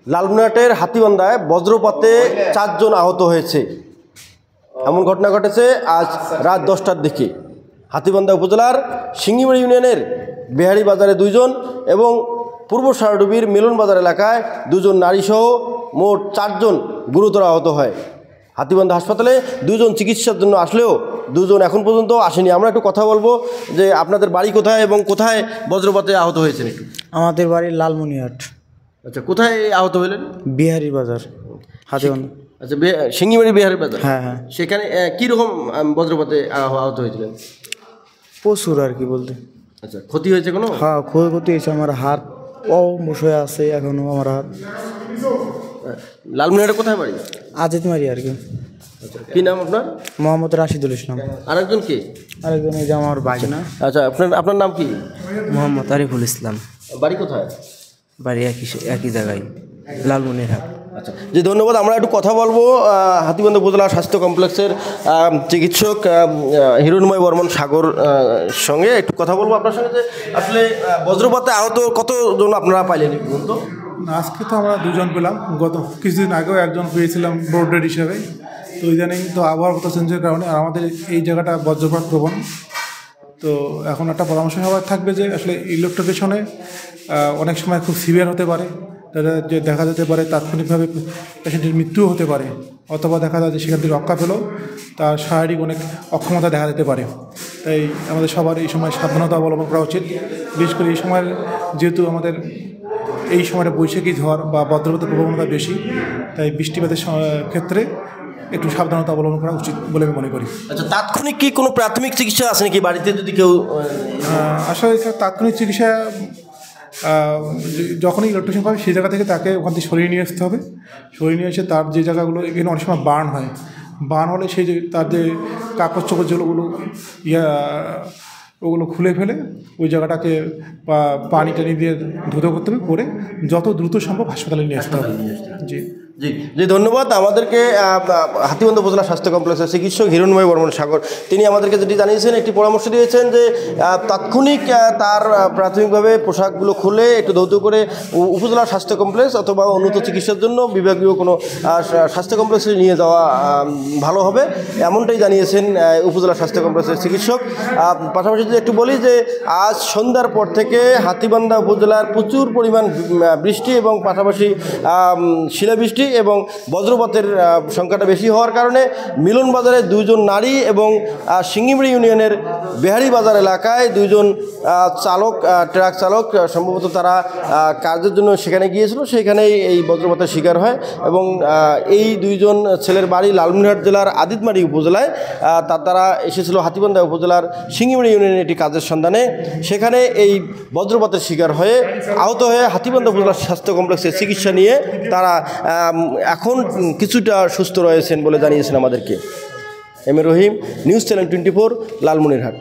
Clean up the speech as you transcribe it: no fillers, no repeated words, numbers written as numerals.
লালমনিরহাটের হাতীবান্ধায় বজ্রপাতে 4 জন আহত হয়েছে। এমন ঘটনা ঘটেছে আজ রাত 10টার দিকে। হাতীবান্ধা উপজেলার সিঙ্গিমারি ইউনিয়নের বেহারি বাজারে 2 জন এবং পূর্ব সারডুবির মিলন বাজার এলাকায় 2 জন নারীসহ মোট 4 জন গুরুতর আহত হয়। হাতীবান্ধা হাসপাতালে 2 জন চিকিৎসার জন্য আসলেও 2 জন এখন পর্যন্ত আসেনি। আমরা একটু কথা বলবো যে আপনাদের বাড়ি কোথায় এবং কোথায় বজ্রপাতে আহত হয়েছেন একটু। আমাদের বাড়ি লালমনিরহাট। আচ্ছা, কোথায় আহত হলেন? বিহারি বাজার, হাতীবান্ধা। আচ্ছা, সিঙ্গিমারি বিহারি বাজার। হ্যাঁ হ্যাঁ। সেখানে কীরকম বজ্রপাতে আহত হয়েছিলেন? প্রচুর আর কি বলতে। আচ্ছা, ক্ষতি হয়েছে কোনো? হ্যাঁ, ক্ষয়ক্ষতি হয়েছে। আমার হাত বসে আছে এখনও আমার হাত। লালমনিরহাটে কোথায় বাড়ি? আজিতমারি আর কি। আচ্ছা, কী নাম আপনার? মোহাম্মদ রাশিদুল ইসলাম। আরেকজন কি? আরেকজন এই যে আমার ভাই না। আচ্ছা, আপনার নাম কি? মোহাম্মদ আরিফুল ইসলাম। বাড়ি কোথায়? বাড়ি একই জায়গায়, লালমনিরহাট। আচ্ছা, জি ধন্যবাদ। আমরা একটু কথা বলবো হাতীবান্ধা উপজেলা স্বাস্থ্য কমপ্লেক্সের চিকিৎসক হিরণময় বর্মন সাগর সঙ্গে একটু কথা বলবো আপনার সঙ্গে যে আসলে বজ্রপাতে আহত কতজন আপনারা পাইলেন বলুন তো? আজকে তো আমরা 2 জন পেলাম, গত কিছুদিন আগেও একজন পেয়েছিলাম বোর্ডের হিসাবে। তো ইদানিং তো আবহাওয়া চেঞ্জের কারণে আর আমাদের এই জায়গাটা বজ্রপাত প্রবণ। তো এখন একটা পরামর্শ সবার থাকবে যে আসলে ইলেকট্রিকেশনে অনেক সময় খুব সিভিয়ার হতে পারে, যে দেখা যেতে পারে তাৎক্ষণিকভাবে পেশেন্টের মৃত্যুও হতে পারে, অথবা দেখা যায় যে সেখান থেকে রক্ষা পেলেও তার শারীরিক অনেক অক্ষমতা দেখা যেতে পারে। তাই আমাদের সবার এই সময় সাবধানতা অবলম্বন করা উচিত। বিশেষ করে এই সময়ের যেহেতু আমাদের এই সময়টা বৈশাখী ঝড় বা বজ্রপাতের প্রবণতা বেশি, তাই বৃষ্টিপাতের ক্ষেত্রে একটু সাবধানতা অবলম্বন করা উচিত বলে আমি মনে করি। আচ্ছা, তাৎক্ষণিক কি কোনো প্রাথমিক চিকিৎসা আছে নাকি বাড়িতে যদি কেউ? আসলে তাৎক্ষণিক চিকিৎসা যখনই ইলেকট্রিশিয়ান পাবে সেই জায়গা থেকে তাকে ওখান থেকে সরিয়ে নিয়ে আসতে হবে। সরিয়ে নিয়ে এসে তার যে জায়গাগুলো এখানে অনেক সময় বার্ন হয়, বার্ন হলে সেই যে তার যে কাগজ চোপড় যেগুলো ওগুলো খুলে ফেলে ওই জায়গাটাকে পানি টানি দিয়ে ধুতো করতে হবে, করে যত দ্রুত সম্ভব হাসপাতালে নিয়ে আসতে হবে। জি জি জি ধন্যবাদ। আমাদেরকে হাতীবান্ধা উপজেলা স্বাস্থ্য কমপ্লেক্সের চিকিৎসক হিরণময় বর্মন সাগর তিনি আমাদেরকে যেটি জানিয়েছেন, একটি পরামর্শ দিয়েছেন যে তাৎক্ষণিক তার প্রাথমিকভাবে পোশাকগুলো খুলে একটু ধৌত করে উপজেলা স্বাস্থ্য কমপ্লেক্স অথবা উন্নত চিকিৎসার জন্য বিভাগীয় কোনো স্বাস্থ্য কমপ্লেক্সে নিয়ে যাওয়া ভালো হবে, এমনটাই জানিয়েছেন উপজেলা স্বাস্থ্য কমপ্লেক্সের চিকিৎসক। পাশাপাশি যদি একটু বলি যে আজ সন্ধ্যার পর থেকে হাতীবান্ধা উপজেলার প্রচুর পরিমাণ বৃষ্টি এবং পাশাপাশি শিলাবৃষ্টি এবং বজ্রপাতের সংখ্যাটা বেশি হওয়ার কারণে মিলন বাজারে 2 জন নারী এবং সিঙ্গিমারি ইউনিয়নের বেহারি বাজার এলাকায় 2 জন চালক, ট্রাক চালক সম্ভবত তারা কাজের জন্য সেখানে গিয়েছিল, সেখানেই এই বজ্রপাতের শিকার হয় এবং এই 2 জন ছেলের বাড়ি লালমনিরহাট জেলার আদিতমারি উপজেলায়। তারা এসেছিল হাতীবান্ধা উপজেলার সিঙ্গিমারি ইউনিয়নের একটি কাজের সন্ধানে। সেখানে এই বজ্রপাতের শিকার হয়ে আহত হয়ে হাতীবান্ধা উপজেলা স্বাস্থ্য কমপ্লেক্সে চিকিৎসা নিয়ে তারা এখন কিছুটা সুস্থ রয়েছেন বলে জানিয়েছেন আমাদেরকে। M A Rahim, news channel 24, Lalmonirhat.